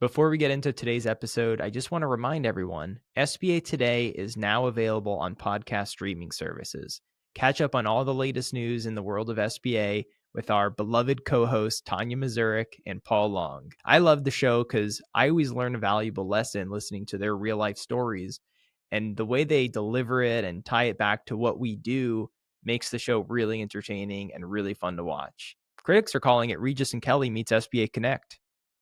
Before we get into today's episode, I just want to remind everyone, SBA Today is now available on podcast streaming services. Catch up on all the latest news in the world of SBA with our beloved co-hosts Tanya Mazurik and Paul Long. I love the show because I always learn a valuable lesson listening to their real-life stories, and the way they deliver it and tie it back to what we do makes the show really entertaining and really fun to watch. Critics are calling it Regis and Kelly meets SBA Connect.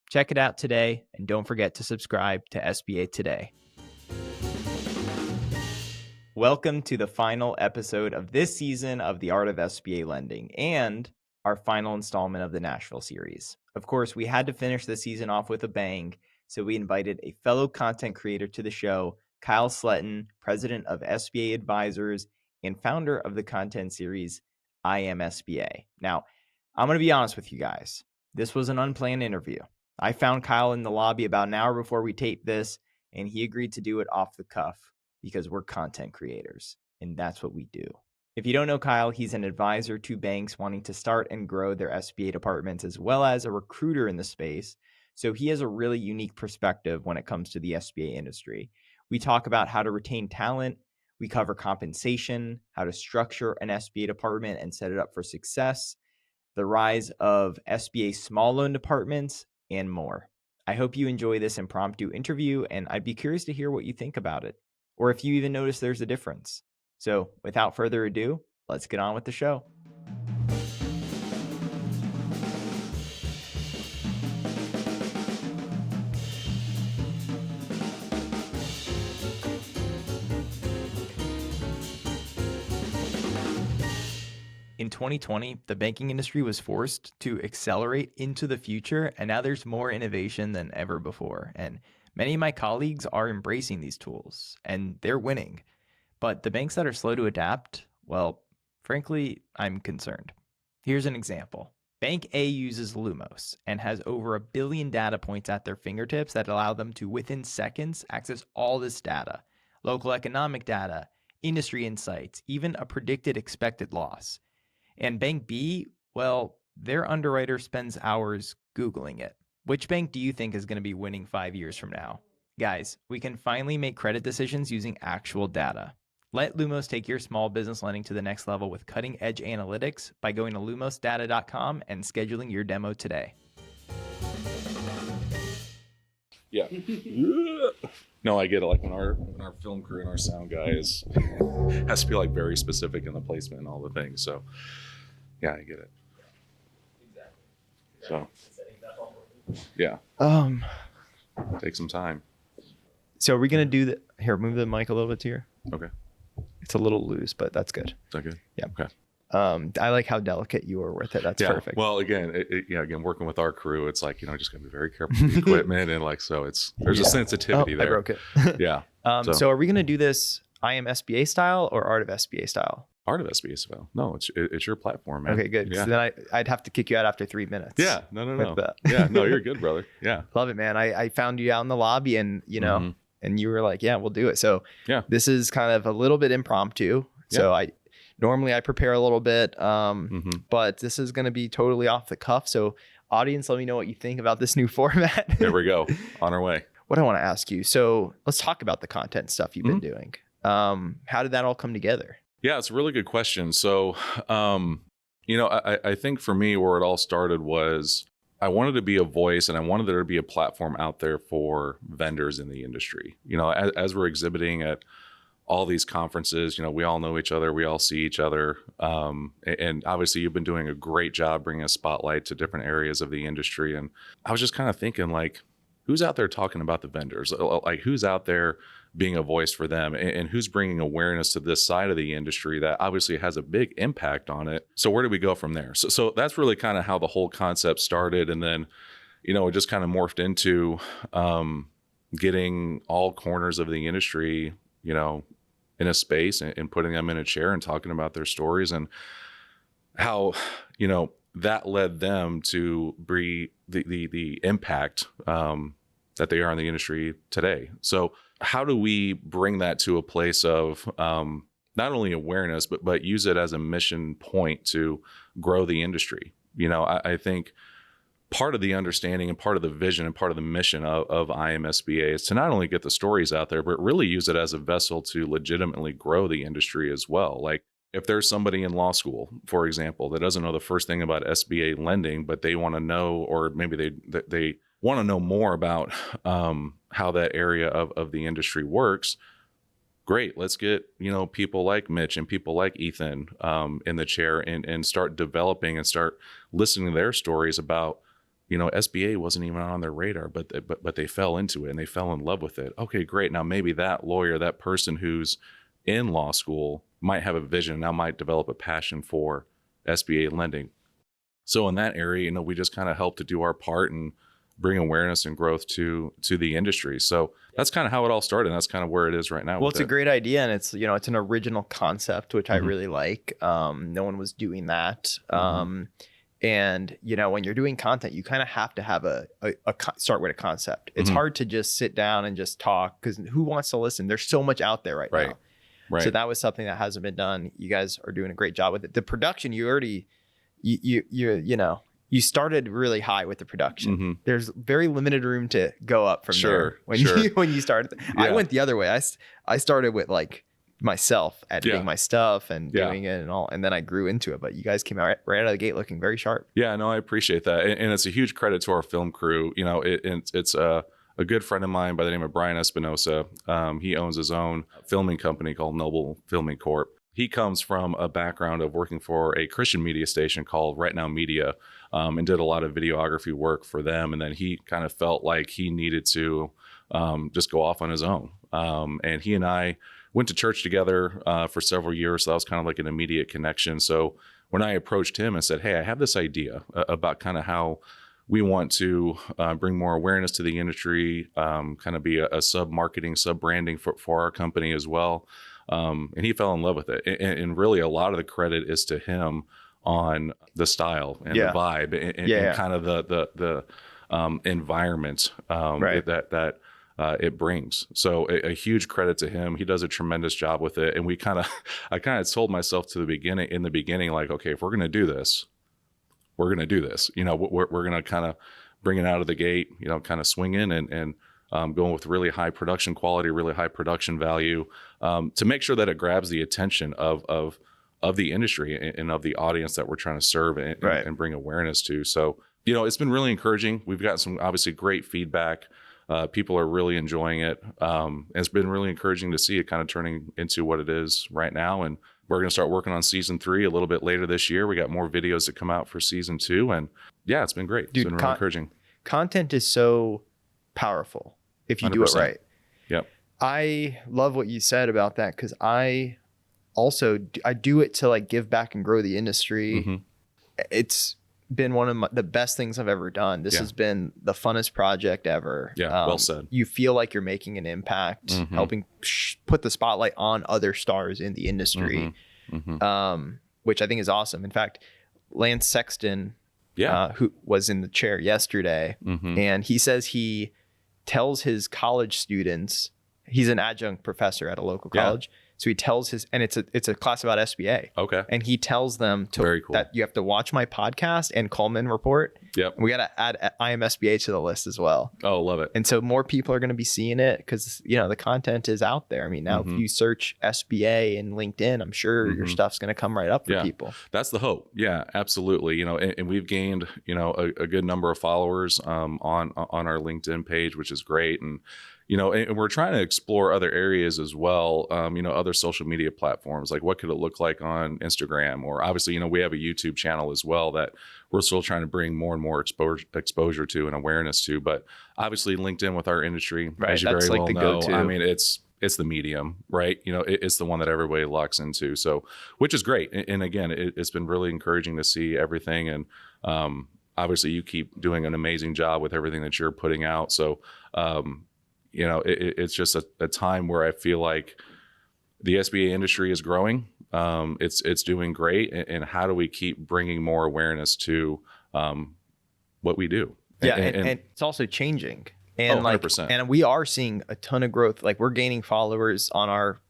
Check it out today, and don't forget to subscribe to SBA Today. Welcome to the final episode of this season of The Art of SBA Lending and our final installment of the Nashville series. Of course, we had to finish the season off with a bang, so we invited a fellow content creator to the show, Kyel Sletten, president of SBA Advisors and founder of the content series I Am SBA. Now, I'm going to be honest with you guys. This was an unplanned interview. I found Kyel in the lobby about an hour before we taped this, and he agreed to do it off the cuff because we're content creators, and that's what we do. If you don't know Kyel, he's an advisor to banks wanting to start and grow their SBA departments, as well as a recruiter in the space. So he has a really unique perspective when it comes to the SBA industry. We talk about how to retain talent. We cover compensation, how to structure an SBA department and set it up for success, the rise of SBA small loan departments, and more. I hope you enjoy this impromptu interview, and I'd be curious to hear what you think about it, or if you even notice there's a difference. So without further ado, let's get on with the show. In 2020, the banking industry was forced to accelerate into the future, and now there's more innovation than ever before. And many of my colleagues are embracing these tools, and they're winning. But the banks that are slow to adapt, well, frankly, I'm concerned. Here's an example. Bank A uses Lumos and has over 1 billion data points at their fingertips that allow them to, within seconds, access all this data. Local economic data, industry insights, even a predicted expected loss. And Bank B, well, their underwriter spends hours Googling it. Which bank do you think is going to be winning 5 years from now? Guys, we can finally make credit decisions using actual data. Let Lumos take your small business lending to the next level with cutting-edge analytics by going to lumosdata.com and scheduling your demo today. Yeah. No, I get it. Like when our film crew and our sound guy has to be like very specific in the placement and all the things. So yeah, I get it. Exactly. So yeah. Take some time. So are we going to do the here, move the mic a little bit here. Okay. It's a little loose, but that's good. Is that good? Yeah. Okay. I like how delicate you are with it. That's perfect. Well, again, again, working with our crew, it's like, just gotta be very careful with the equipment and like, so there's a sensitivity there. I broke it. Yeah. So are we going to do this I Am SBA style or Art of SBA style? Art of SBA style. No, it's your platform, man. Okay, good. Yeah. So then I'd have to kick you out after 3 minutes. Yeah. No. Yeah. No, you're good, brother. Yeah. Love it, man. I found you out in the lobby and, and you were like, yeah, we'll do it. So yeah, this is kind of a little bit impromptu. Yeah. So normally I prepare a little bit, but this is going to be totally off the cuff. So audience, let me know what you think about this new format. There we go. On our way. What I want to ask you. So let's talk about the content stuff you've been doing. How did that all come together? Yeah, it's a really good question. So, I think for me, where it all started was I wanted to be a voice and I wanted there to be a platform out there for vendors in the industry. As we're exhibiting at all these conferences, we all know each other, we all see each other. And obviously you've been doing a great job bringing a spotlight to different areas of the industry. And I was just kind of thinking like, who's out there talking about the vendors? Like who's out there being a voice for them and who's bringing awareness to this side of the industry that obviously has a big impact on it. So where do we go from there? So that's really kind of how the whole concept started. And then, it just kind of morphed into getting all corners of the industry, in a space and putting them in a chair and talking about their stories and how, that led them to be the impact that they are in the industry today. So how do we bring that to a place of not only awareness, but use it as a mission point to grow the industry? I think part of the understanding and part of the vision and part of the mission of IMSBA is to not only get the stories out there, but really use it as a vessel to legitimately grow the industry as well. Like if there's somebody in law school, for example, that doesn't know the first thing about SBA lending, but they want to know, or maybe they want to know more about how that area of the industry works. Great. Let's get, people like Mitch and people like Ethan in the chair and start developing and start listening to their stories about, SBA wasn't even on their radar, but they fell into it and they fell in love with it. Okay, great. Now maybe that lawyer, that person who's in law school might have a vision, now might develop a passion for SBA lending. So in that area, we just kind of help to do our part and bring awareness and growth to the industry. So that's kind of how it all started. And that's kind of where it is right now. Well, it's a great idea, and it's it's an original concept, which I really like. No one was doing that. And when you're doing content, you kind of have to have a start with a concept. It's hard to just sit down and just talk, because who wants to listen? There's so much out there right now. Right. So that was something that hasn't been done. You guys are doing a great job with it. The production, you already, you started really high with the production. There's very limited room to go up from there when you started. Yeah. I went the other way. I started with like myself editing my stuff and doing it and all, and then I grew into it. But you guys came out right out of the gate looking very sharp. Yeah, no, I appreciate that, and it's a huge credit to our film crew. It's a good friend of mine by the name of Brian Espinosa. He owns his own filming company called Noble Filming Corp. He comes from a background of working for a Christian media station called Right Now Media, and did a lot of videography work for them. And then he kind of felt like he needed to just go off on his own. And he and I went to church together for several years. So that was kind of like an immediate connection. So when I approached him and said, hey, I have this idea about kind of how we want to bring more awareness to the industry, kind of be a sub-marketing, sub-branding for our company as well. And he fell in love with it. And really a lot of the credit is to him on the style and the vibe and kind of the environment that it brings. So a huge credit to him. He does a tremendous job with it. And I kind of told myself in the beginning, like, okay, if we're going to do this, we're going to do this. We're going to kind of bring it out of the gate, kind of swing in and going with really high production quality, really high production value, to make sure that it grabs the attention of the industry and of the audience that we're trying to serve and bring awareness to. So, it's been really encouraging. We've gotten some obviously great feedback. People are really enjoying it. It's been really encouraging to see it kind of turning into what it is right now. And we're going to start working on season 3 a little bit later this year. We got more videos to come out for season 2. And yeah, it's been great. Dude, it's been really encouraging. Content is so powerful if you 100%. Do it right. Yep. I love what you said about that, because I do it to like give back and grow the industry. It's been one of the best things I've ever done. This has been the funnest project ever. Yeah, well said. You feel like you're making an impact, helping put the spotlight on other stars in the industry, which I think is awesome. In fact, Lance Sexton, who was in the chair yesterday, and he says he tells his college students, he's an adjunct professor at a local college. So he tells and it's a class about SBA. Okay. And he tells them that you have to watch my podcast and Coleman Report. Yep. And we got to add IMSBA to the list as well. Oh, love it. And so more people are going to be seeing it, because, the content is out there. I mean, now if you search SBA in LinkedIn, I'm sure your stuff's going to come right up for people. That's the hope. Yeah, absolutely. And we've gained, a good number of followers on our LinkedIn page, which is great. And and we're trying to explore other areas as well, other social media platforms. Like, what could it look like on Instagram? Or obviously, we have a YouTube channel as well that we're still trying to bring more and more exposure to and awareness to. But obviously, LinkedIn with our industry, as you very well know, I mean, it's the medium, right? It's the one that everybody locks into. So, which is great. And again, it's been really encouraging to see everything. And obviously, you keep doing an amazing job with everything that you're putting out. So, it's just a time where I feel like the SBA industry is growing. It's doing great. And how do we keep bringing more awareness to what we do? Yeah, and it's also changing. And 100%. And we are seeing a ton of growth. Like, we're gaining followers on our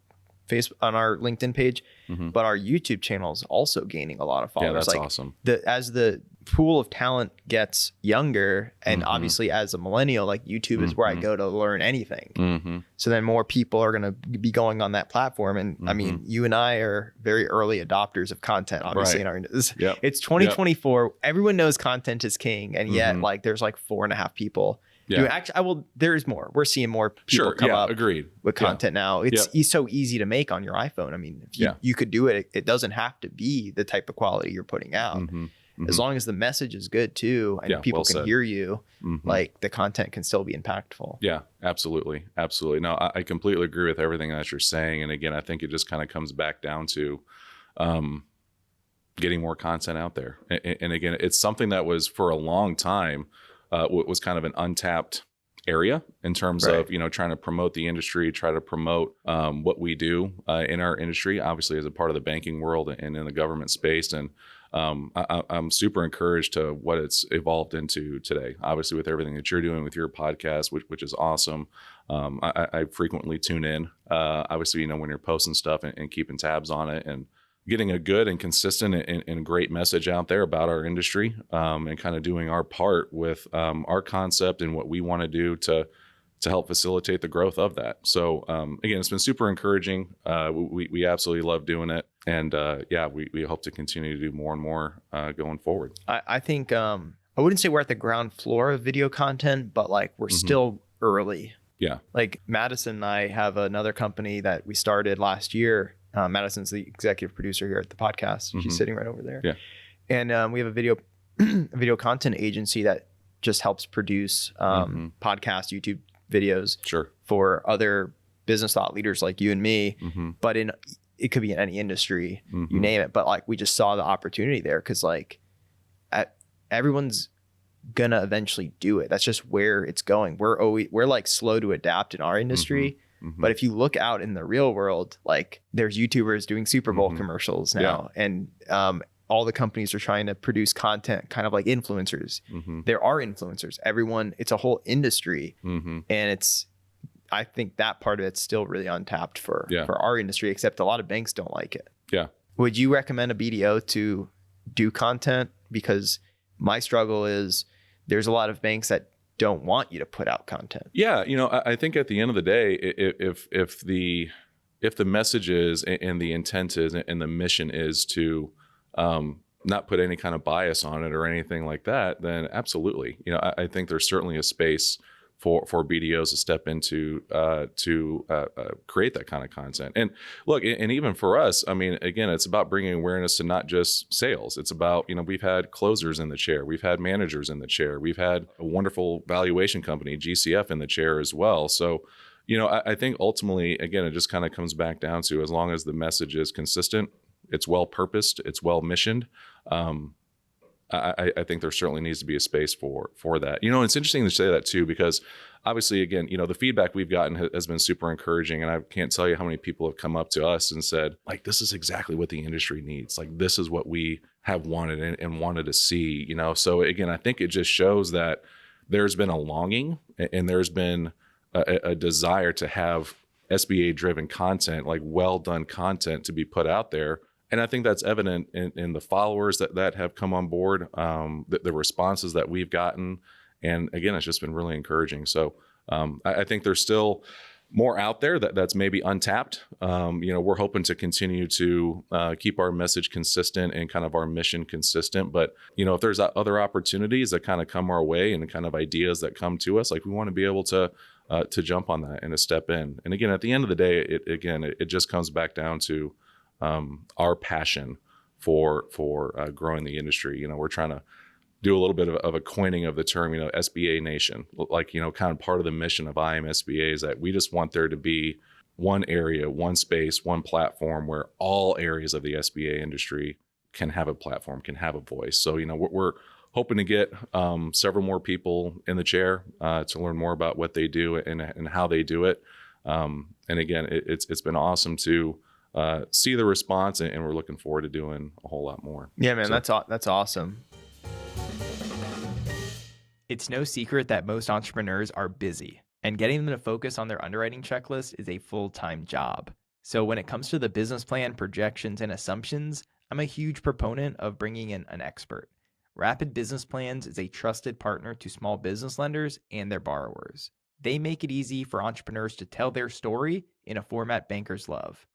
LinkedIn page, but our YouTube channel is also gaining a lot of followers. Yeah, that's awesome. As the pool of talent gets younger, and obviously as a millennial, like YouTube is where I go to learn anything. So then more people are going to be going on that platform. And I mean, you and I are very early adopters of content, obviously in our it's 2024. Everyone knows content is king, and yet like there's like 4.5 people. Yeah. Actually, there's more. We're seeing more people come up with content now. It's so easy to make on your iPhone. I mean, if you could do it, it doesn't have to be the type of quality you're putting out. As long as the message is good too, and people can hear you, like the content can still be impactful. Yeah, absolutely. Absolutely. No, I completely agree with everything that you're saying. And again, I think it just kind of comes back down to getting more content out there. And again, it's something that was for a long time, was kind of an untapped area in terms of, trying to promote the industry, try to promote what we do in our industry, obviously as a part of the banking world and in the government space. And I'm super encouraged to what it's evolved into today, obviously with everything that you're doing with your podcast, which is awesome. I frequently tune in, obviously, when you're posting stuff and keeping tabs on it and getting a good and consistent and great message out there about our industry, and kind of doing our part with our concept and what we want to do to help facilitate the growth of that. So again, it's been super encouraging. We absolutely love doing it. And we hope to continue to do more and more going forward. I think I wouldn't say we're at the ground floor of video content, but like we're still early. Yeah. Like Madison and I have another company that we started last year. Madison's the executive producer here at the podcast. She's sitting right over there. Yeah. And we have a video content agency that just helps produce podcast, YouTube videos for other business thought leaders like you and me. But it could be in any industry, you name it. But like we just saw the opportunity there because like everyone's gonna eventually do it. That's just where it's going. We're like slow to adapt in our industry. But if you look out in the real world, like there's YouTubers doing Super Bowl commercials now, and all the companies are trying to produce content kind of like influencers. There are influencers. It's a whole industry, and I think that part of it's still really untapped for our industry, except a lot of banks don't like it. Yeah. Would you recommend a BDO to do content? Because my struggle is there's a lot of banks that don't want you to put out content. Yeah. I think at the end of the day, if the message is and the intent is and the mission is to not put any kind of bias on it or anything like that, then absolutely. I think there's certainly a space for BDOs to step into to create that kind of content. And look, and even for us, I mean, again, it's about bringing awareness to not just sales. It's about, we've had closers in the chair. We've had managers in the chair. We've had a wonderful valuation company, GCF, in the chair as well. So, I think ultimately, again, it just kind of comes back down to as long as the message is consistent, it's well-purposed, it's well-missioned, I think there certainly needs to be a space for that. It's interesting to say that too, because obviously, again, the feedback we've gotten has been super encouraging. And I can't tell you how many people have come up to us and said, like, this is exactly what the industry needs. Like, this is what we have wanted and wanted to see, So again, I think it just shows that there's been a longing and there's been a desire to have SBA driven content, like well done content to be put out there. And I think that's evident in the followers that have come on board, the responses that we've gotten. And again, it's just been really encouraging. So I think there's still more out there that's maybe untapped. We're hoping to continue to keep our message consistent and kind of our mission consistent. But, if there's other opportunities that kind of come our way and kind of ideas that come to us, like we want to be able to jump on that and to step in. And again, at the end of the day, it just comes back down to our passion for growing the industry. We're trying to do a little bit of a coining of the term, SBA Nation, like, kind of part of the mission of I Am SBA is that we just want there to be one area, one space, one platform where all areas of the SBA industry can have a platform, can have a voice. So, we're hoping to get several more people in the chair to learn more about what they do and how they do it. And again, it's been awesome to see the response, and we're looking forward to doing a whole lot more. Yeah, man, so, that's awesome. It's no secret that most entrepreneurs are busy, and getting them to focus on their underwriting checklist is a full-time job. So when it comes to the business plan, projections, and assumptions, I'm a huge proponent of bringing in an expert. Rapid Business Plans is a trusted partner to small business lenders and their borrowers. They make it easy for entrepreneurs to tell their story in a format bankers love.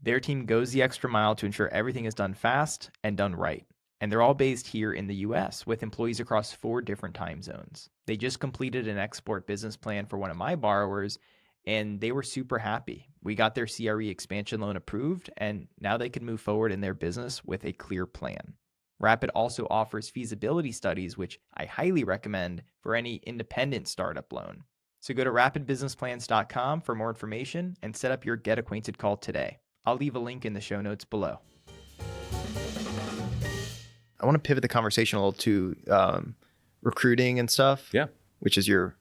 Their team goes the extra mile to ensure everything is done fast and done right. And they're all based here in the US with employees across 4 different time zones. They just completed an export business plan for one of my borrowers, and they were super happy. We got their CRE expansion loan approved, and now they can move forward in their business with a clear plan. Rapid also offers feasibility studies, which I highly recommend for any independent startup loan. So go to rapidbusinessplans.com for more information and set up your Get Acquainted call today. I'll leave a link in the show notes below. I want to pivot the conversation a little to recruiting and stuff. Yeah. Which is your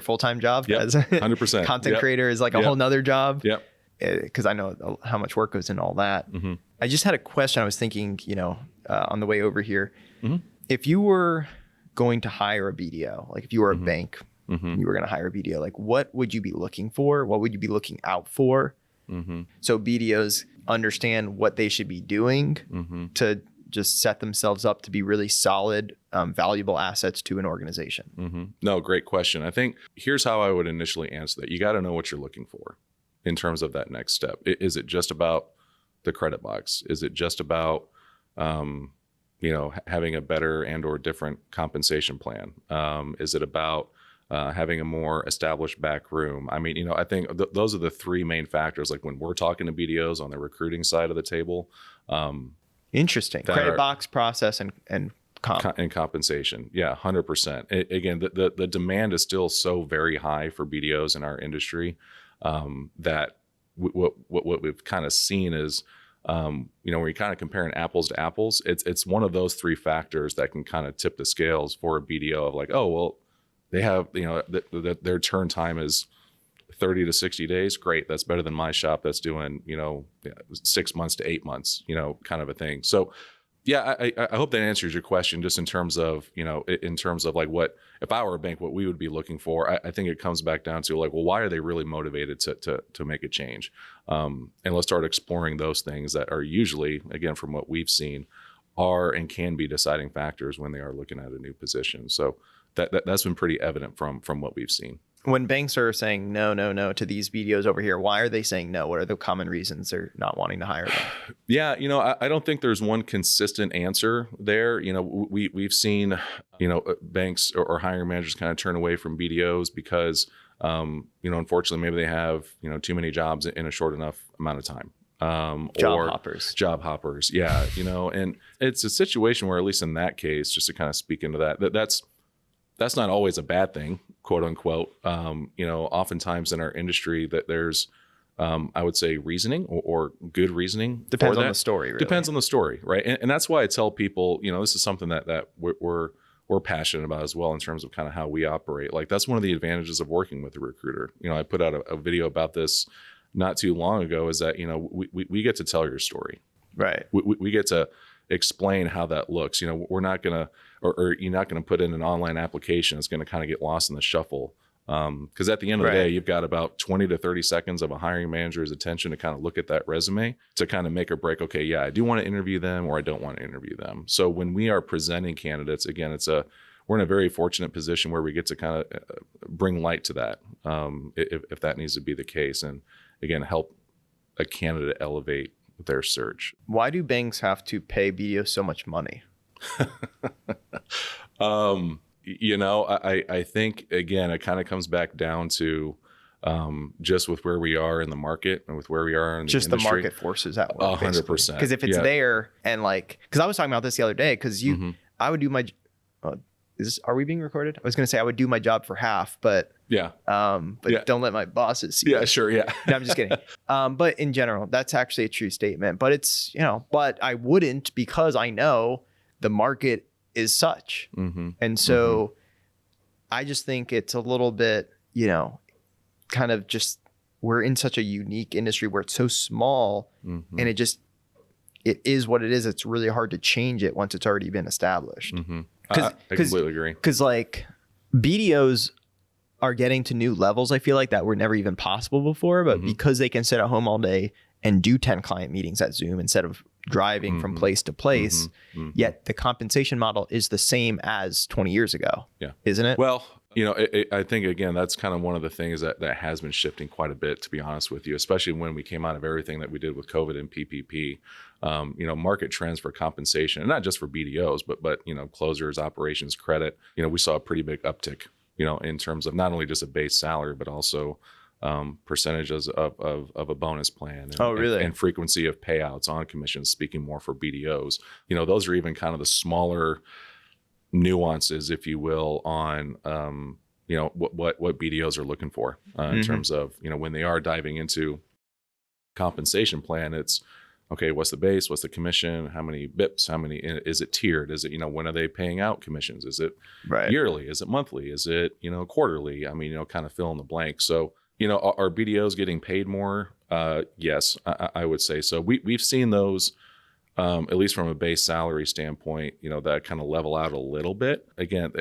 full-time job. Yeah, as 100%. Content creator is like a whole nother job. Yeah. Because I know how much work goes into all that. Mm-hmm. I just had a question. I was thinking, on the way over here, Mm-hmm. if you were going to hire a BDO, like if you were a bank, Mm-hmm. you were going to hire a BDO, like what would you be looking for? What would you be looking out for? Mm-hmm. So BDOs understand what they should be doing Mm-hmm. to just set themselves up to be really solid, valuable assets to an organization. Mm-hmm. No, great question. I think here's how I would initially answer that. You got to know what you're looking for in terms of that next step. Is it just about the credit box? Is it just about, having a better and or different compensation plan? Is it about having a more established back room? I mean, I think those are the 3 main factors. Like when we're talking to BDOs on the recruiting side of the table. Interesting. Credit box, process, and comp. And compensation. Yeah, 100%. Again, the demand is still so very high for BDOs in our industry that what we've kind of seen is, when you're kind of comparing apples to apples, it's one of those 3 factors that can kind of tip the scales for a BDO of like, oh, well, they have, their turn time is 30 to 60 days. Great. That's better than my shop that's doing, 6 months to 8 months, kind of a thing. So yeah, I hope that answers your question just in terms of, like what, if I were a bank, what we would be looking for. I think it comes back down to like, well, why are they really motivated to make a change? And let's start exploring those things that are usually, again, from what we've seen, are and can be deciding factors when they are looking at a new position. So that's been pretty evident from what we've seen. When banks are saying no to these BDOs over here, why are they saying no? What are the common reasons they're not wanting to hire them? Yeah, I don't think there's one consistent answer there. We've seen, banks or hiring managers kind of turn away from BDOs because, unfortunately, maybe they have, too many jobs in a short enough amount of time. Job hoppers. Yeah. And it's a situation where, at least in that case, just to kind of speak into that's not always a bad thing, quote unquote. Oftentimes in our industry that there's, I would say, reasoning or good reasoning. Depends on the story, really. Depends on the story, right? And that's why I tell people, this is something that we're passionate about as well in terms of kind of how we operate. Like that's one of the advantages of working with a recruiter. I put out a video about this not too long ago, is that, we get to tell your story. Right. We get to explain how that looks. We're not going to, or you're not going to put in an online application. It's going to kind of get lost in the shuffle. Because at the end of the day, you've got about 20 to 30 seconds of a hiring manager's attention to kind of look at that resume to kind of make or break, okay, yeah, I do want to interview them or I don't want to interview them. So when we are presenting candidates, again, we're in a very fortunate position where we get to kind of bring light to that, if that needs to be the case. And again, help a candidate elevate their search. Why do banks have to pay BDO so much money? I think, again, it kind of comes back down to just with where we are in the market and with where we are in the industry. The market forces at work. 100%. Because if it's there and because I was talking about this the other day, because I would do my, are we being recorded? I was going to say I would do my job for half, but don't let my bosses see. Yeah, it. sure. Yeah. No, I'm just kidding. But in general, that's actually a true statement, but it's, but I wouldn't, because I know the market is such. Mm-hmm. And so I just think it's a little bit, kind of just, we're in such a unique industry where it's so small and it is what it is. It's really hard to change it once it's already been established. Mm-hmm. I completely agree. Because BDOs are getting to new levels, I feel like, that were never even possible before, but because they can sit at home all day and do 10 client meetings at Zoom instead of driving from place to place. Yet the compensation model is the same as 20 years ago, isn't it? Well, I think, again, that's kind of one of the things that has been shifting quite a bit, to be honest with you, especially when we came out of everything that we did with COVID and PPP. Market trends for compensation, and not just for BDOs, but closers, operations, credit. We saw a pretty big uptick, in terms of not only just a base salary, but also percentages of a bonus plan and frequency of payouts on commissions, speaking more for BDOs. Those are even kind of the smaller nuances, if you will, on what BDOs are looking for in terms of when they are diving into compensation plan. It's okay, what's the base, what's the commission, how many bips, how many, is it tiered, is it when are they paying out commissions, is it yearly, is it monthly, is it quarterly, kind of fill in the blank. So are BDOs getting paid more? Yes, I would say so. We've seen those, at least from a base salary standpoint, that kind of level out a little bit. Again,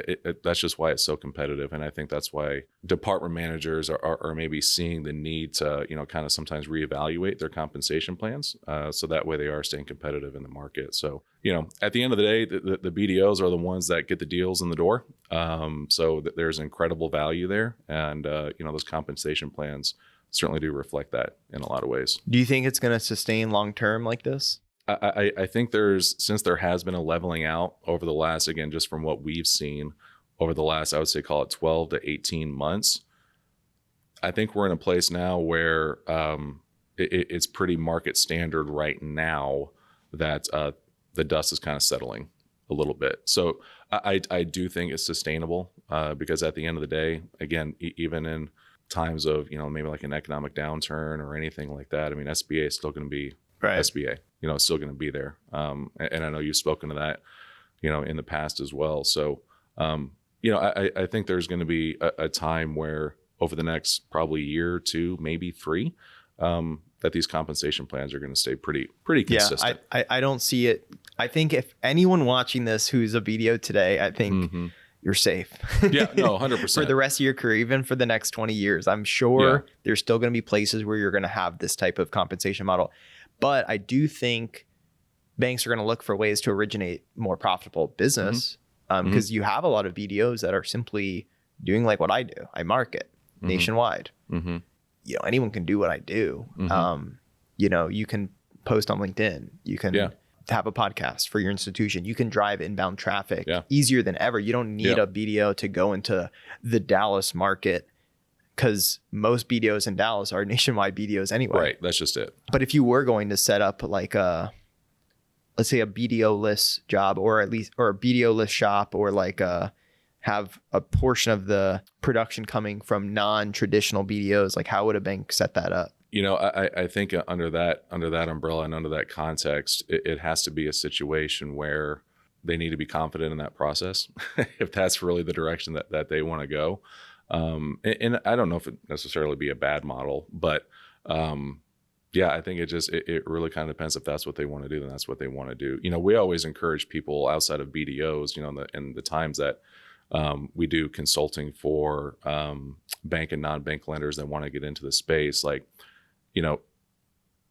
that's just why it's so competitive. And I think that's why department managers are maybe seeing the need to, kind of sometimes reevaluate their compensation plans. So that way they are staying competitive in the market. So, at the end of the day, the BDOs are the ones that get the deals in the door. So there's incredible value there. And, those compensation plans certainly do reflect that in a lot of ways. Do you think it's going to sustain long-term like this? I think since there has been a leveling out over the last, again, just from what we've seen over the last, I would say, call it 12 to 18 months, I think we're in a place now where it's pretty market standard right now that the dust is kind of settling a little bit. So I do think it's sustainable because at the end of the day, again, even in times of, maybe like an economic downturn or anything like that, SBA is still going to be SBA. It's still going to be there. And I know you've spoken to that, in the past as well. So, I think there's going to be a time where over the next probably year or two, maybe 3, that these compensation plans are going to stay pretty consistent. Yeah, I don't see it. I think if anyone watching this who's a BDO today, I think you're safe. Yeah, no, 100%. For the rest of your career, even for the next 20 years, I'm sure there's still going to be places where you're going to have this type of compensation model. But I do think banks are going to look for ways to originate more profitable business because you have a lot of BDOs that are simply doing like what I do. I market nationwide. Anyone can do what I do. You can post on LinkedIn. You can have a podcast for your institution. You can drive inbound traffic easier than ever. You don't need a BDO to go into the Dallas market, because most BDOs in Dallas are nationwide BDOs anyway. Right. That's just it. But if you were going to set up like let's say a BDO list job or a BDO list shop, or like have a portion of the production coming from non-traditional BDOs, like how would a bank set that up? I think under that umbrella and under that context, it has to be a situation where they need to be confident in that process, if that's really the direction that they want to go. And I don't know if it necessarily be a bad model, but I think it really kind of depends if that's what they want to do, then that's what they want to do. We always encourage people outside of BDOs, in the times that we do consulting for bank and non-bank lenders that want to get into the space. Like,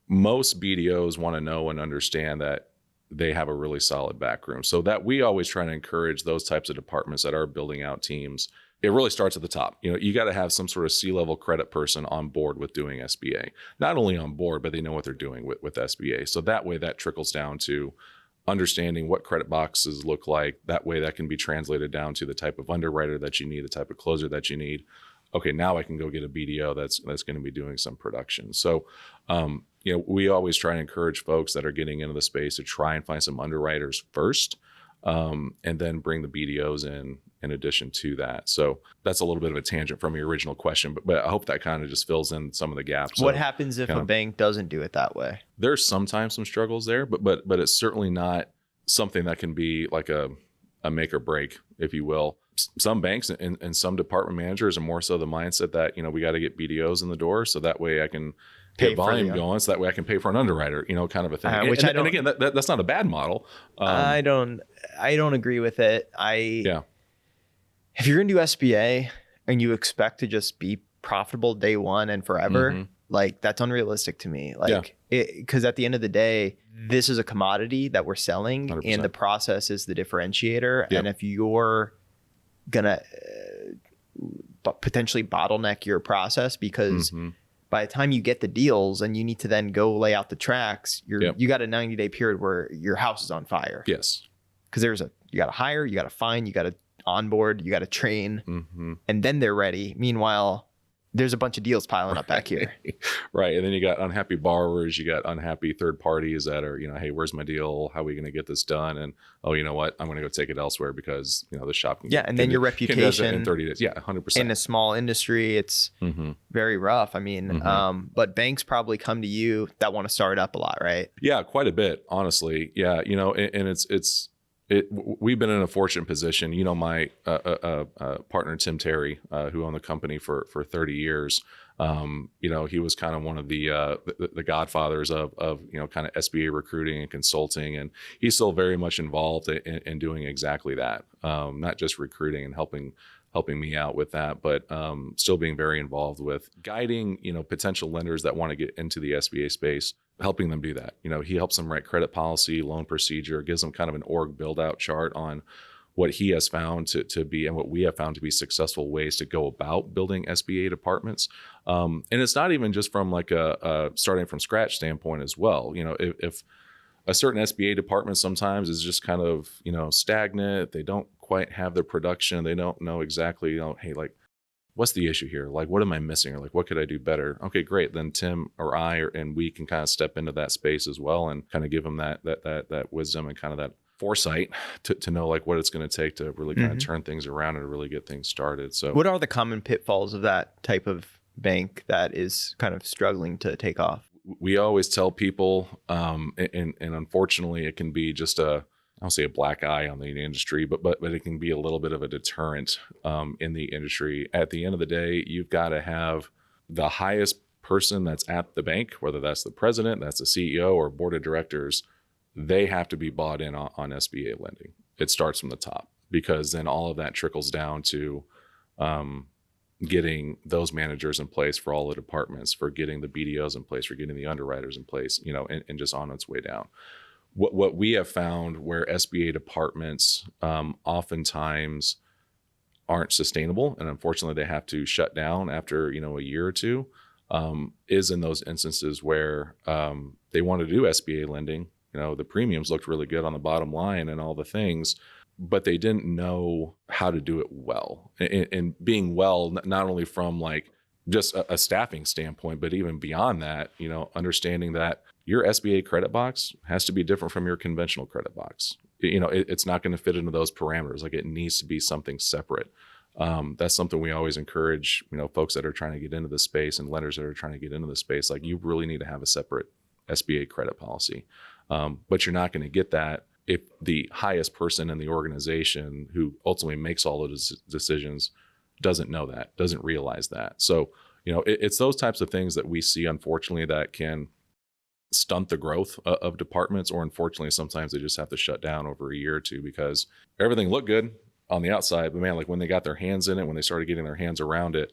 most BDOs want to know and understand that they have a really solid backroom. So that we always try to encourage those types of departments that are building out teams. It really starts at the top. You got to have some sort of C-level credit person on board with doing SBA. Not only on board, but they know what they're doing with SBA. So that way that trickles down to understanding what credit boxes look like. That way that can be translated down to the type of underwriter that you need, the type of closer that you need. Okay, now I can go get a BDO that's going to be doing some production. So, we always try and encourage folks that are getting into the space to try and find some underwriters first, and then bring the BDOs in addition to that. So that's a little bit of a tangent from your original question, but I hope that kind of just fills in some of the gaps. What happens if a bank doesn't do it that way? There's sometimes some struggles there, but it's certainly not something that can be like a make or break, if you will. Some banks and some department managers are more so the mindset that, we got to get BDOs in the door so that way I can get volume going, so that way I can pay for an underwriter, kind of a thing. And again, that's not a bad model. I don't agree with it. If you're going to do SBA and you expect to just be profitable day one and forever, like that's unrealistic to me. Like Because at the end of the day, this is a commodity that we're selling 100%. and the process is the differentiator. Yep. And if you're going to potentially bottleneck your process because by the time you get the deals and you need to then go lay out the tracks, you got a 90-day period where your house is on fire. Yes. Because you got to hire, you got to find, you got to onboard, you got to train, and then they're ready. Meanwhile, there's a bunch of deals piling up back here. Right. And then you got unhappy borrowers, you got unhappy third parties that are, hey, where's my deal? How are we going to get this done? And, oh, you know what? I'm going to go take it elsewhere because, the shop can and then your reputation in 30 days. Yeah, 100%. In a small industry, it's very rough. I mean, but banks probably come to you that want to start up a lot, right? Yeah, quite a bit, honestly. Yeah. And we've been in a fortunate position. My partner, Tim Terry, who owned the company for 30 years, he was kind of one of the godfathers of kind of SBA recruiting and consulting. And he's still very much involved in doing exactly that. Not just recruiting and helping me out with that, but still being very involved with guiding, potential lenders that want to get into the SBA space, helping them do that. He helps them write credit policy, loan procedure, gives them kind of an org build out chart on what he has found to be and what we have found to be successful ways to go about building SBA departments. And it's not even just from like a starting from scratch standpoint as well. If a certain SBA department sometimes is just kind of, stagnant, they don't quite have the production, they don't know exactly, hey, like, what's the issue here? Like, what am I missing? Or like, what could I do better? Okay, great. Then Tim or and we can kind of step into that space as well and kind of give them that wisdom and kind of that foresight to know like what it's going to take to really kind of turn things around and really get things started. So what are the common pitfalls of that type of bank that is kind of struggling to take off? We always tell people, and unfortunately it can be just I don't say a black eye on the industry, but it can be a little bit of a deterrent in the industry. At the end of the day, you've got to have the highest person that's at the bank, whether that's the president, that's the CEO or board of directors, they have to be bought in on SBA lending. It starts from the top because then all of that trickles down to getting those managers in place for all the departments, for getting the BDOs in place, for getting the underwriters in place, and just on its way down. What we have found where SBA departments oftentimes aren't sustainable, and unfortunately they have to shut down after a year or two, is in those instances where they want to do SBA lending. The premiums looked really good on the bottom line and all the things, but they didn't know how to do it well. And being well, not only from like just a staffing standpoint, but even beyond that, understanding that your SBA credit box has to be different from your conventional credit box. It's not going to fit into those parameters. Like it needs to be something separate. That's something we always encourage, folks that are trying to get into the space and lenders that are trying to get into the space. Like you really need to have a separate SBA credit policy. But you're not going to get that if the highest person in the organization who ultimately makes all of those decisions doesn't know that, doesn't realize that. So, it's those types of things that we see, unfortunately, that can stunt the growth of departments, or unfortunately, sometimes they just have to shut down over a year or two because everything looked good on the outside, but man, like when they got their hands in it, when they started getting their hands around it,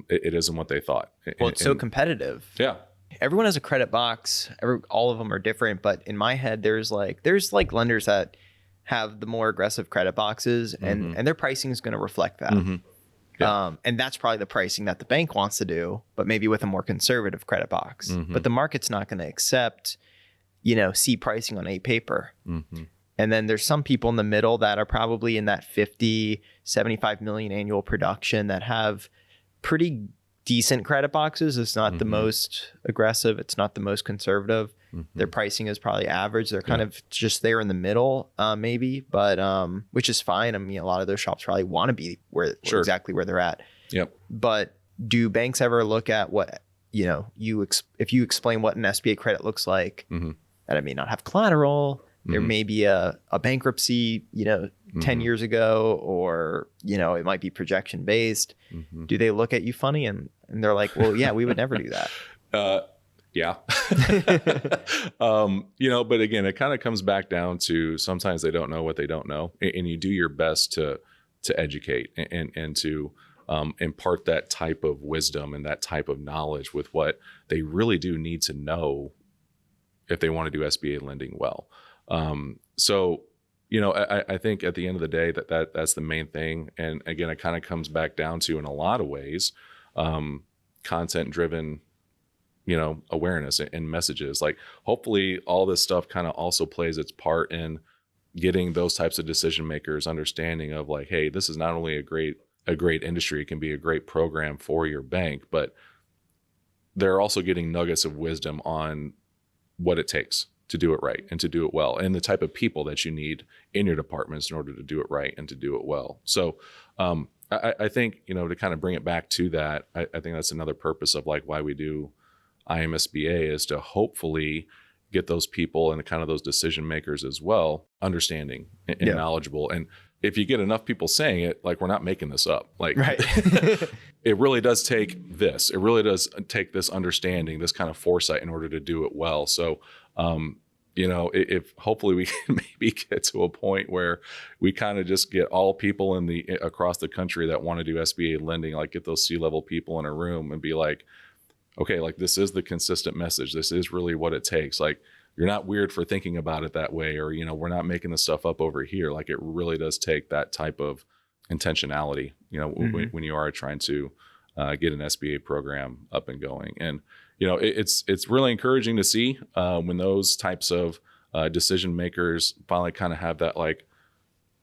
it isn't what they thought. Well, it's so competitive. Yeah. Everyone has a credit box. All of them are different, but in my head, there's like lenders that have the more aggressive credit boxes, and their pricing is going to reflect that. Yeah. And that's probably the pricing that the bank wants to do, but maybe with a more conservative credit box. But the market's not going to accept, C pricing on A paper. And then there's some people in the middle that are probably in that 50, 75 million annual production that have pretty decent credit boxes. It's not the most aggressive. It's not the most conservative. Their pricing is probably average. They're kind of just there in the middle, maybe, but which is fine. I mean, a lot of those shops probably want to be exactly where they're at. Yep. But do banks ever look at what, if you explain what an SBA credit looks like, and it may not have collateral, there may be a bankruptcy, 10 years ago, or, it might be projection based. Do they look at you funny and they're like, well, yeah, we would never do that. Yeah. But again, it kind of comes back down to sometimes they don't know what they don't know, and you do your best to educate and to impart that type of wisdom and that type of knowledge with what they really do need to know if they want to do SBA lending well. So, I think at the end of the day that's the main thing. And again, it kind of comes back down to, in a lot of ways, content driven, awareness and messages. Like, hopefully all this stuff kind of also plays its part in getting those types of decision makers understanding of like, hey, this is not only a great industry, it can be a great program for your bank, but they're also getting nuggets of wisdom on what it takes to do it right and to do it well, and the type of people that you need in your departments in order to do it right and to do it well. So I think, to kind of bring it back to that, I think that's another purpose of like why we do IMSBA, is to hopefully get those people and kind of those decision makers as well, understanding and knowledgeable. And if you get enough people saying it, like, we're not making this up. Like, right. It really does take this. It really does take this understanding, this kind of foresight in order to do it well. So, if hopefully we can maybe get to a point where we kind of just get all people across the country that want to do SBA lending, like get those C-level people in a room and be like, okay, like, this is the consistent message. This is really what it takes. Like, you're not weird for thinking about it that way, or, we're not making the stuff up over here. Like, it really does take that type of intentionality, when you are trying to get an SBA program up and going. And, it's really encouraging to see when those types of decision makers finally kind of have that, like,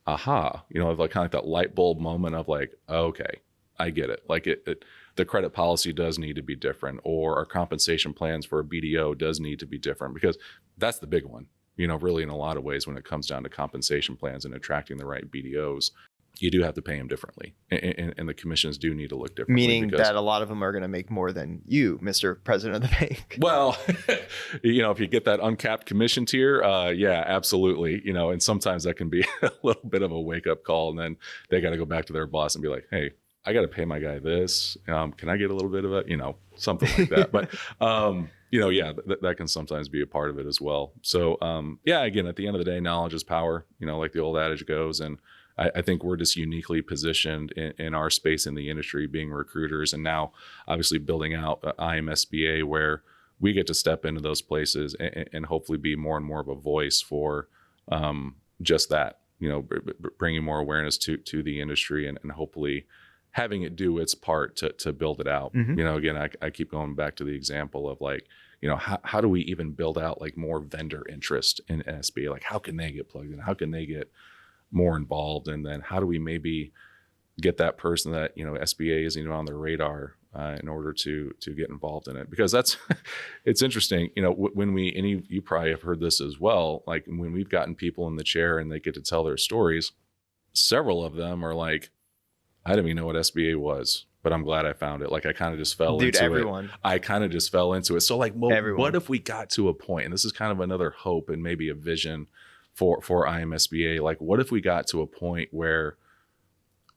aha, like kind of like that light bulb moment of like, okay, I get it. Like, the credit policy does need to be different, or our compensation plans for a BDO does need to be different, because that's the big one, really, in a lot of ways, when it comes down to compensation plans and attracting the right BDOs, you do have to pay them differently. And the commissions do need to look different. Meaning that a lot of them are going to make more than you, Mr. President of the bank. Well, if you get that uncapped commission tier, yeah, absolutely. And sometimes that can be a little bit of a wake up call. And then they got to go back to their boss and be like, hey, I got to pay my guy this. Can I get a little bit of it? Something like that. But, that can sometimes be a part of it as well. So, again, at the end of the day, knowledge is power, like the old adage goes. And I think we're just uniquely positioned in our space in the industry, being recruiters, and now obviously building out IMSBA, where we get to step into those places and hopefully be more and more of a voice for just that, bringing more awareness to the industry and hopefully having it do its part to build it out. Mm-hmm. Again, I keep going back to the example of like, how do we even build out like more vendor interest in SBA? Like, how can they get plugged in? How can they get more involved? And then how do we maybe get that person that, SBA is, on their radar in order to get involved in it? Because it's interesting, when you probably have heard this as well, like when we've gotten people in the chair and they get to tell their stories, several of them are like, I didn't even know what SBA was, but I'm glad I found it. Like, I kind of just fell into it. I kind of just fell into it. So like, well, what if we got to a point, and this is kind of another hope and maybe a vision for IMSBA, like what if we got to a point where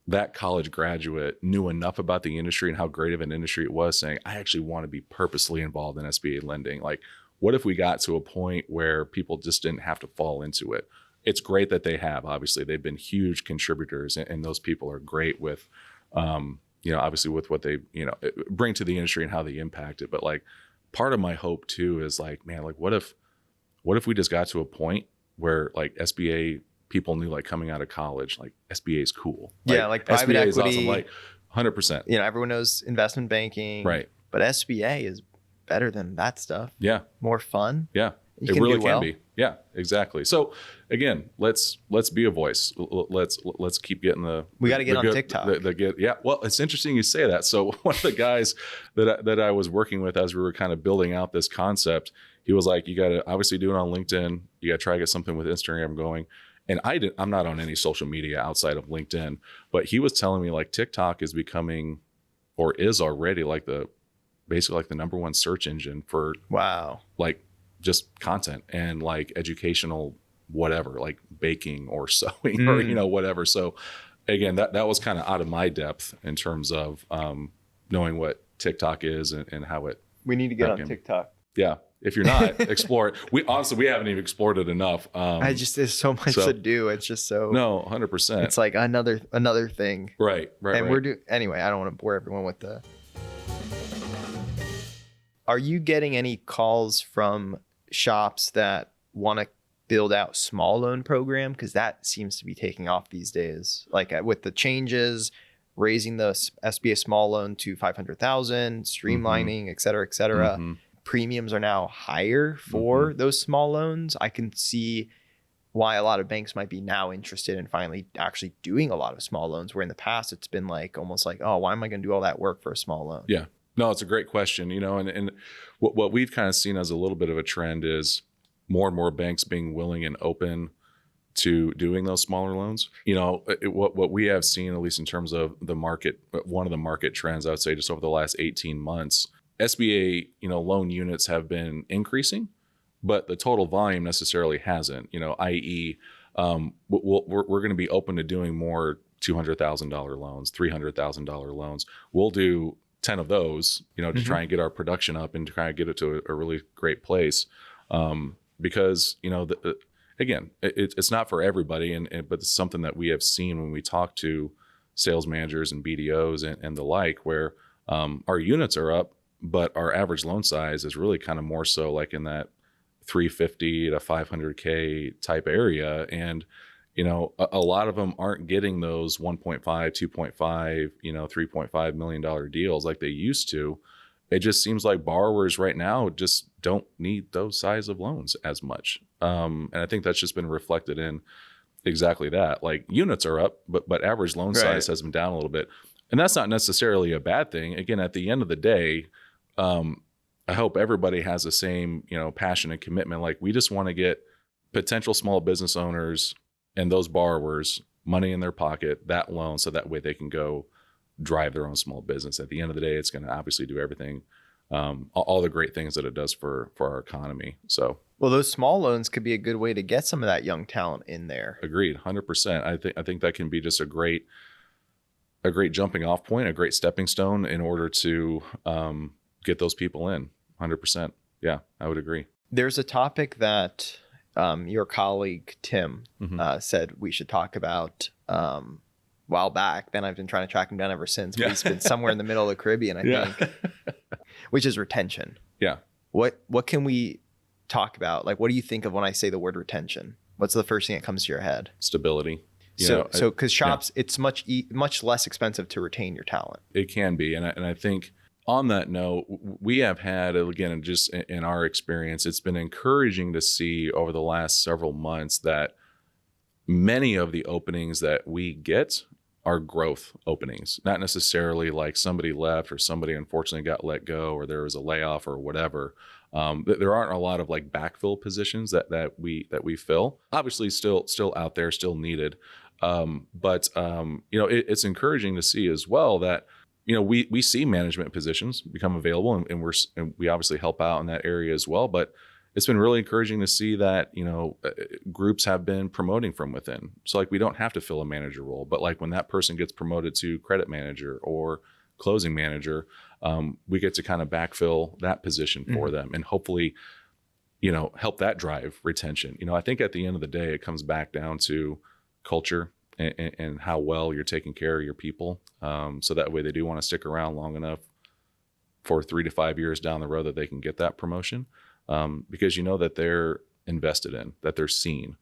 that college graduate knew enough about the industry and how great of an industry it was, saying, I actually want to be purposely involved in SBA lending. Like, what if we got to a point where people just didn't have to fall into it? It's great that they have. Obviously, they've been huge contributors, and those people are great with, obviously with what they, bring to the industry and how they impact it. But like, part of my hope too is like, man, like what if we just got to a point where like SBA people knew, like coming out of college, like SBA is cool. Yeah, like private SBA equity. Is awesome, like 100%. Everyone knows investment banking. Right. But SBA is better than that stuff. Yeah. More fun. Yeah. It really can be. Yeah, exactly. So again, let's be a voice. Let's keep getting we got to get on TikTok. Yeah. Well, it's interesting you say that. So one of the guys that I was working with as we were kind of building out this concept, he was like, you got to obviously do it on LinkedIn. You got to try to get something with Instagram going. And I'm not on any social media outside of LinkedIn, but he was telling me like TikTok is becoming, or is already like basically like the number one search engine for like just content and like educational whatever, like baking or sewing or whatever. So again, that was kind of out of my depth in terms of knowing what TikTok is and how it. We need to get on TikTok. Yeah, if you're not, explore it. We haven't even explored it enough. There's so much to do. It's just so 100%. It's like another thing. Right. And we're anyway. I don't want to bore everyone with the. Are you getting any calls from shops that want to build out small loan program? Because that seems to be taking off these days. Like with the changes, raising the SBA small loan to 500,000, streamlining, et cetera, et cetera. Premiums are now higher for those small loans. I can see why a lot of banks might be now interested in finally actually doing a lot of small loans, where in the past it's been like almost like, oh, why am I going to do all that work for a small loan? Yeah, no, it's a great question. And what we've kind of seen as a little bit of a trend is more and more banks being willing and open to doing those smaller loans. What we have seen, at least in terms of the market, one of the market trends, I would say just over the last 18 months, SBA, loan units have been increasing, but the total volume necessarily hasn't, i.e. We're going to be open to doing more $200,000 loans, $300,000 loans. We'll do 10 of those, to try and get our production up and to try and get it to a really great place. Because, again, it's not for everybody, but it's something that we have seen when we talk to sales managers and BDOs and the like, where our units are up, but our average loan size is really kind of more so like in that 350 to 500K type area. And, a lot of them aren't getting those 1.5, 2.5, $3.5 million deals like they used to. It just seems like borrowers right now just don't need those size of loans as much. And I think that's just been reflected in exactly that. Like units are up, but average loan size has been down a little bit. And that's not necessarily a bad thing. Again, at the end of the day, I hope everybody has the same, passion and commitment. Like we just want to get potential small business owners and those borrowers money in their pocket, that loan, so that way they can go drive their own small business. At the end of the day, it's going to obviously do everything, all the great things that it does for our economy. So, well, those small loans could be a good way to get some of that young talent in there. Agreed, 100%. I think that can be just a great jumping off point, a great stepping stone in order to get those people in. 100%. Yeah, I would agree. There's a topic that your colleague Tim said we should talk about a while back. Then I've been trying to track him down ever since. But he's been somewhere in the middle of the Caribbean, I think, which is retention. Yeah. What can we talk about? Like, what do you think of when I say the word retention? What's the first thing that comes to your head? Stability. So because shops, it's much less expensive to retain your talent. It can be, and I think on that note, we have had, again, just in our experience, it's been encouraging to see over the last several months that many of the openings that we get are growth openings, not necessarily like somebody left or somebody unfortunately got let go or there was a layoff or whatever. There aren't a lot of like backfill positions that we fill. Obviously, still out there, still needed. But it's encouraging to see as well that we see management positions become available, and we obviously help out in that area as well. But it's been really encouraging to see that groups have been promoting from within. So like we don't have to fill a manager role, but like when that person gets promoted to credit manager or closing manager, we get to kind of backfill that position for them and hopefully help that drive retention. I think at the end of the day, it comes back down to culture and how well you're taking care of your people. So that way they do want to stick around long enough for 3 to 5 years down the road that they can get that promotion. Because that they're invested in, that they're seen.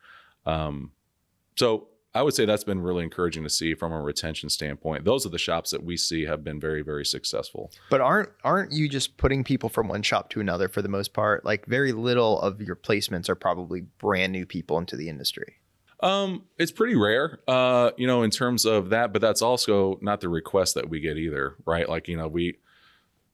So I would say that's been really encouraging to see from a retention standpoint. Those are the shops that we see have been very, very successful. But aren't you just putting people from one shop to another for the most part? Like very little of your placements are probably brand new people into the industry. It's pretty rare, in terms of that, but that's also not the request that we get either, right? Like, we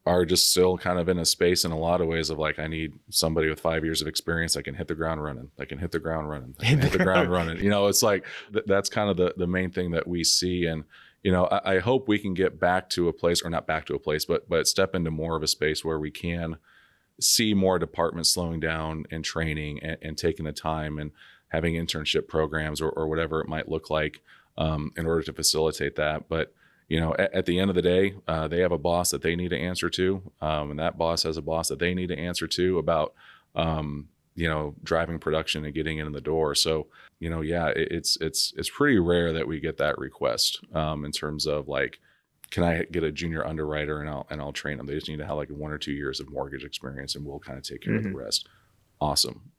are just still kind of in a space in a lot of ways of like, I need somebody with 5 years of experience that can hit the ground running. It's like, that's kind of the main thing that we see. And, I hope we can get back to a place, or not back to a place, but step into more of a space where we can see more departments slowing down and training and taking the time and having internship programs or whatever it might look like, in order to facilitate that. But, at the end of the day, they have a boss that they need to answer to, and that boss has a boss that they need to answer to about, driving production and getting in the door. So, it's pretty rare that we get that request, in terms of like, can I get a junior underwriter and I'll train them? They just need to have like 1 or 2 years of mortgage experience, and we'll kind of take care of the rest. awesome,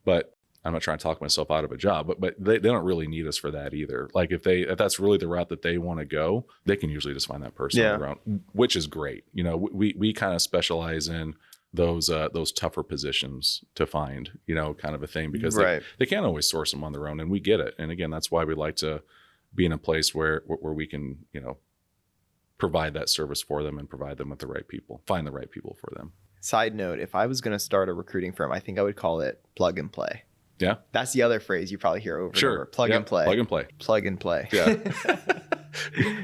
but I'm not trying to talk myself out of a job, but they don't really need us for that either. Like if that's really the route that they want to go, they can usually just find that person on their own, which is great. We kind of specialize in those tougher positions to find, kind of a thing, because they can't always source them on their own, and we get it. And again, that's why we like to be in a place where we can, provide that service for them and provide them with the right people, find the right people for them. Side note, if I was going to start a recruiting firm, I think I would call it plug and play. Yeah. That's the other phrase you probably hear over and over. Plug and play. Plug and play. Plug and play. Yeah.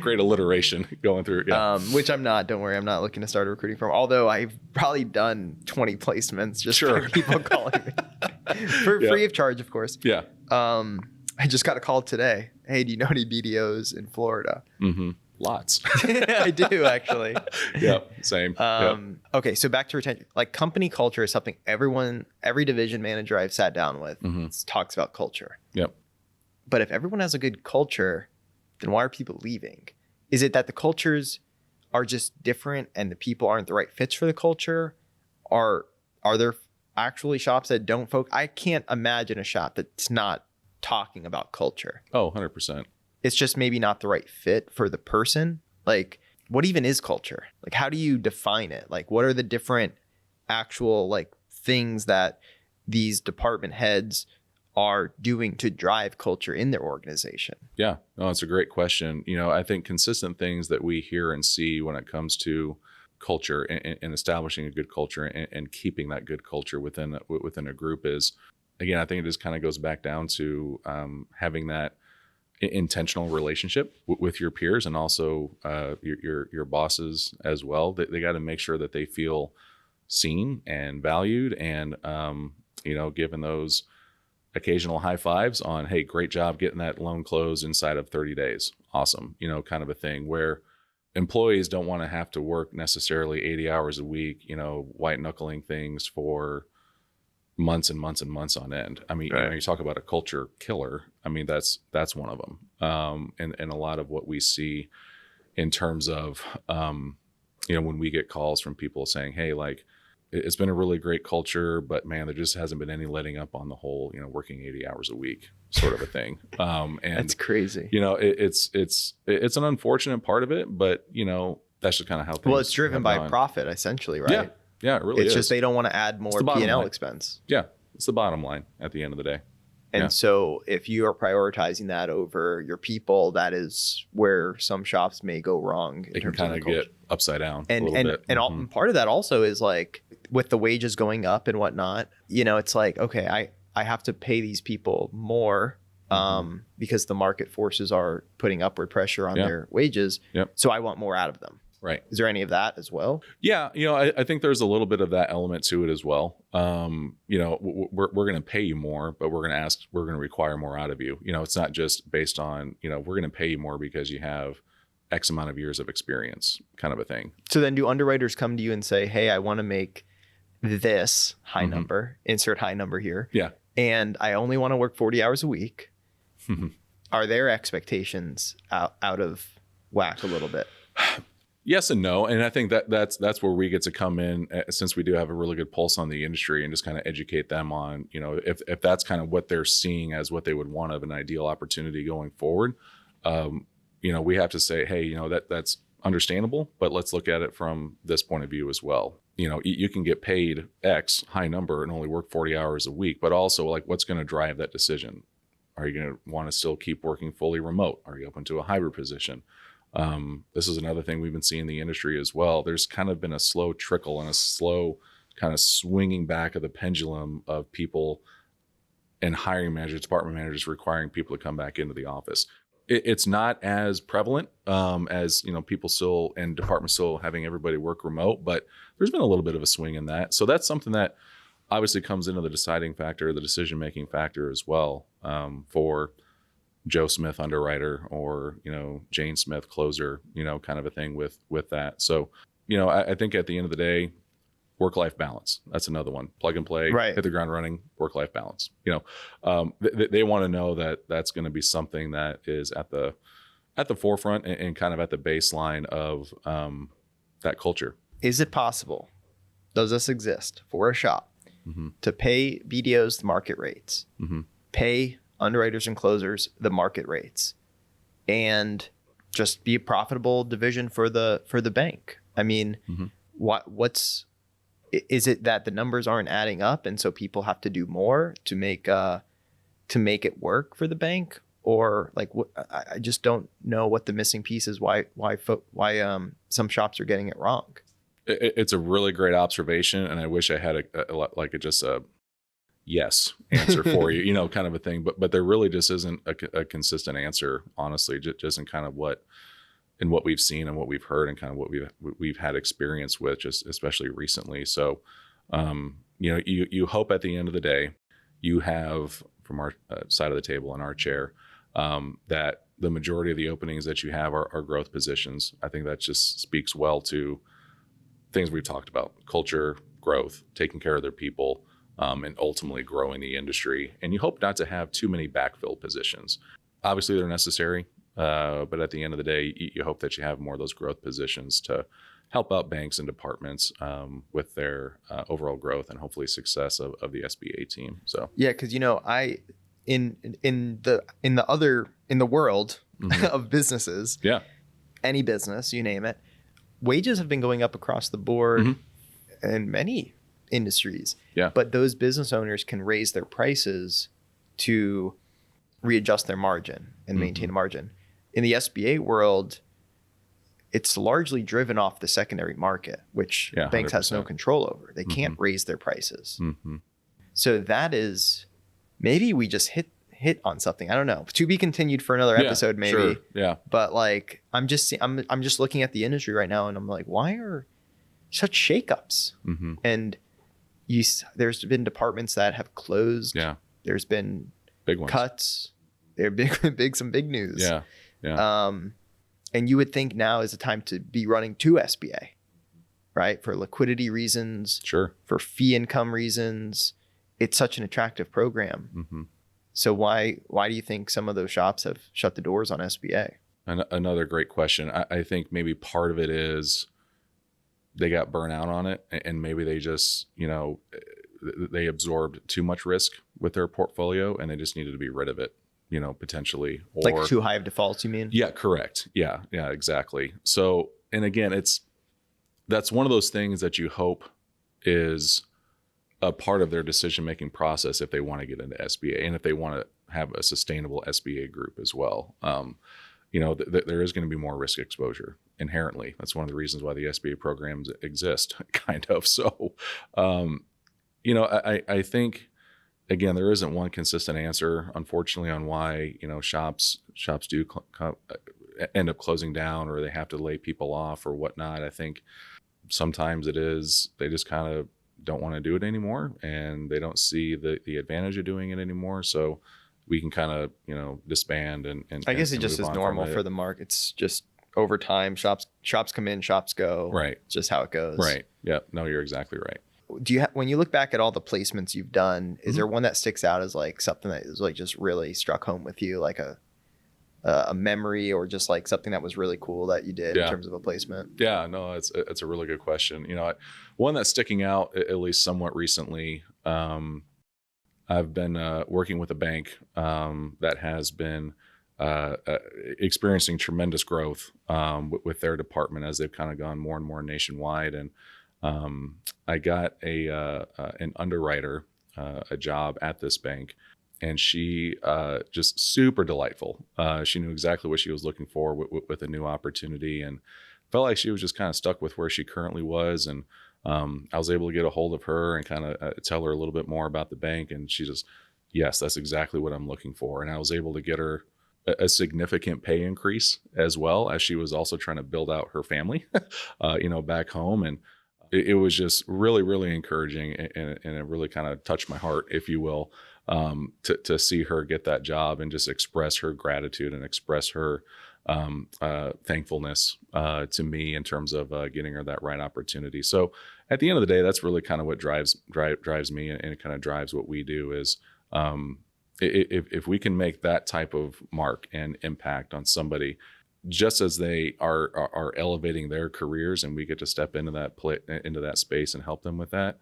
Great alliteration going through. Yeah. Which I'm not. Don't worry. I'm not looking to start a recruiting firm. Although I've probably done 20 placements just for people calling me. Free of charge, of course. Yeah. I just got a call today. Hey, do you know any BDOs in Florida? Mm-hmm. Lots. I do, actually. Yeah, same. Okay, so back to retention. Like, company culture is something every division manager I've sat down with talks about culture. Yep. But if everyone has a good culture, then why are people leaving? Is it that the cultures are just different and the people aren't the right fits for the culture? Are there actually shops that don't focus? I can't imagine a shop that's not talking about culture. Oh, 100%. It's just maybe not the right fit for the person. Like, what even is culture? Like, how do you define it? Like, what are the different actual things that these department heads are doing to drive culture in their organization? Yeah, no, it's a great question. I think consistent things that we hear and see when it comes to culture and establishing a good culture and keeping that good culture within a group is, again, I think it just kind of goes back down to having that intentional relationship with your peers and also your bosses as well. They got to make sure that they feel seen and valued, and given those occasional high fives on, hey, great job getting that loan closed inside of 30 days. Awesome. Kind of a thing where employees don't want to have to work necessarily 80 hours a week, white knuckling things for months and months and months on end. I mean, you talk about a culture killer. I mean, that's one of them. And a lot of what we see in terms of, when we get calls from people saying, hey, it's been a really great culture, but man, there just hasn't been any letting up on the whole, working 80 hours a week sort of a thing. And that's crazy. It's an unfortunate part of it, but that's just kind of how things. Well, it's driven by profit essentially, right? Yeah. Yeah, it really is. It's just they don't want to add more P&L expense. Yeah, it's the bottom line at the end of the day. And so if you are prioritizing that over your people, that is where some shops may go wrong. It can kind of get upside down and, a little bit. And part of that also is with the wages going up and whatnot, it's okay, I have to pay these people more because the market forces are putting upward pressure on their wages. Yep. So I want more out of them. Right. Is there any of that as well? Yeah. I think there's a little bit of that element to it as well. We're going to pay you more, but we're going to require more out of you. It's not just based on, we're going to pay you more because you have X amount of years of experience, kind of a thing. So then do underwriters come to you and say, hey, I want to make this high number, insert high number here. Yeah. And I only want to work 40 hours a week. Are their expectations out of whack a little bit? Yes and no. And I think that's where we get to come in, since we do have a really good pulse on the industry, and just kind of educate them on, if that's kind of what they're seeing as what they would want of an ideal opportunity going forward. We have to say, hey, that's understandable, but let's look at it from this point of view as well. You can get paid X high number and only work 40 hours a week, but also what's going to drive that decision? Are you going to want to still keep working fully remote? Are you open to a hybrid position? This is another thing we've been seeing in the industry as well. There's kind of been a slow trickle and a slow kind of swinging back of the pendulum of people and hiring managers, department managers requiring people to come back into the office. It's not as prevalent as people still and departments still having everybody work remote, but there's been a little bit of a swing in that. So that's something that obviously comes into the deciding factor, the decision-making factor as well, for Joe Smith underwriter or, Jane Smith closer, kind of a thing with that. So, I think at the end of the day, work-life balance, that's another one. Plug and play, right. Hit the ground running, work-life balance. They want to know that that's going to be something that is at the forefront and kind of at the baseline of that culture. Is it possible? Does this exist for a shop to pay BDOs the market rates, pay underwriters and closers the market rates, and just be a profitable division for the bank. I mean, is it that the numbers aren't adding up and so people have to do more to make it work for the bank? Or like, I just don't know what the missing piece is. Why some shops are getting it wrong. It's a really great observation, and I wish I had a yes answer for you, you know, kind of a thing. But there really just isn't a consistent answer, honestly, just in kind of what we've seen and what we've heard and kind of what we've had experience with, just especially recently. So, you know, you hope at the end of the day, you have from our side of the table in our chair, that the majority of the openings that you have are growth positions. I think that just speaks well to things we've talked about: culture, growth, taking care of their people, and ultimately growing the industry. And you hope not to have too many backfill positions. Obviously, they're necessary, but at the end of the day, you hope that you have more of those growth positions to help out banks and departments with their overall growth and hopefully success of the SBA team. So yeah, because you know, in the world of businesses, any business, you name it, wages have been going up across the board in many industries. Yeah. But those business owners can raise their prices to readjust their margin and maintain a margin. In the SBA world, it's largely driven off the secondary market, which banks 100%. Has no control over. They can't raise their prices. So that is, maybe we just hit on something. I don't know. To be continued for another episode, maybe. Sure. Yeah. But like, I'm just looking at the industry right now, and I'm like, why are such shakeups? And there's been departments that have closed. Yeah. There's been big ones. Cuts. They're some big news. Yeah. Yeah. And you would think now is the time to be running to SBA, right? For liquidity reasons. Sure. For fee income reasons. It's such an attractive program. So why do you think some of those shops have shut the doors on SBA? Another great question. I think maybe part of it is they got burnt out on it, and maybe they just, you know, they absorbed too much risk with their portfolio and they just needed to be rid of it, you know, potentially. Or, like too high of defaults, you mean? Yeah, correct. Yeah, exactly. So, and again, that's one of those things that you hope is a part of their decision-making process if they want to get into SBA and if they want to have a sustainable SBA group as well. You know, there is going to be more risk exposure inherently. That's one of the reasons why the SBA programs exist, kind of. So, you know, I think, again, there isn't one consistent answer, unfortunately, on why, you know, shops do end up closing down or they have to lay people off or whatnot. I think sometimes it is they just kind of don't want to do it anymore and they don't see the advantage of doing it anymore. So we can kind of, you know, disband and I guess it just is normal for the market. It's just over time, shops come in, shops go. Right. Just how it goes. Right. Yeah. No, you're exactly right. When you look back at all the placements you've done, is there one that sticks out as like something that is like just really struck home with you, like a memory or just like something that was really cool that you did in terms of a placement? Yeah, no, it's a really good question. You know, one that's sticking out at least somewhat recently. I've been working with a bank that has been experiencing tremendous growth with their department as they've kind of gone more and more nationwide. And I got an underwriter a job at this bank. And she just super delightful. She knew exactly what she was looking for with a new opportunity, and felt like she was just kind of stuck with where she currently was. And I was able to get a hold of her and kind of tell her a little bit more about the bank. And she just, yes, that's exactly what I'm looking for. And I was able to get her a significant pay increase as well, as she was also trying to build out her family, you know, back home. And it was just really, really encouraging, and it really kind of touched my heart, if you will. To see her get that job and just express her gratitude and express her thankfulness to me in terms of getting her that right opportunity. So at the end of the day, that's really kind of what drives me, and it kind of drives what we do is if we can make that type of mark and impact on somebody, just as they are elevating their careers, and we get to step into that space and help them with that.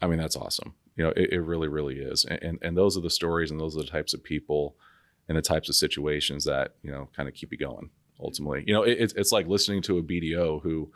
I mean, that's awesome. It really, really is. And those are the stories, and those are the types of people and the types of situations that, kind of keep you going ultimately. It's like listening to a BDO who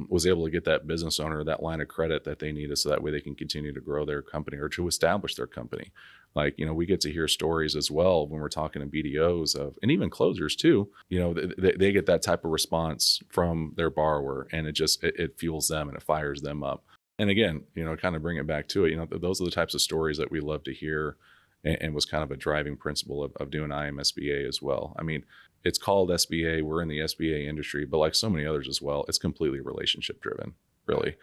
was able to get that business owner that line of credit that they needed so that way they can continue to grow their company or to establish their company. Like, we get to hear stories as well when we're talking to BDOs and even closers too, they get that type of response from their borrower, and it fuels them and it fires them up. And again, kind of bring it back to it, those are the types of stories that we love to hear, and was kind of a driving principle of doing IMSBA as well. I mean, it's called SBA. We're in the SBA industry, but like so many others as well, it's completely relationship driven, really.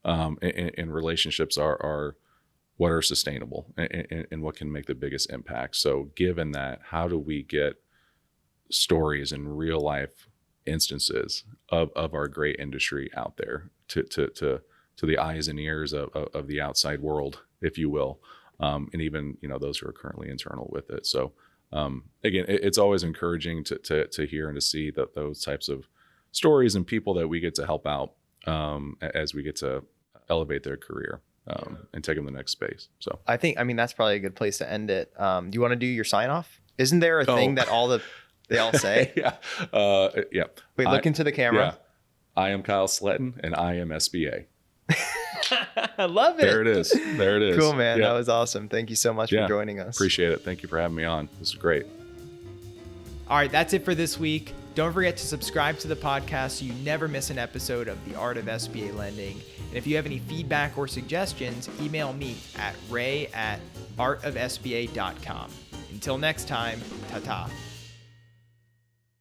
And relationships are what are sustainable and what can make the biggest impact. So given that, how do we get stories and real life instances of our great industry out there to the eyes and ears of the outside world, if you will, and even, those who are currently internal with it. So again, it's always encouraging to hear and to see that those types of stories and people that we get to help out as we get to elevate their career. And take them to the next space. So I mean, that's probably a good place to end it. Do you want to do your sign off? Isn't there a thing that they all say? Yeah. Yeah. Wait, look into the camera. Yeah. I am Kyel Sletten, and I am SBA. I love it. There it is. Cool, man. Yeah. That was awesome. Thank you so much for joining us. Appreciate it. Thank you for having me on. This is great. All right, that's it for this week. Don't forget to subscribe to the podcast so you never miss an episode of The Art of SBA Lending. And if you have any feedback or suggestions, email me at ray@artofsba.com. Until next time, ta-ta.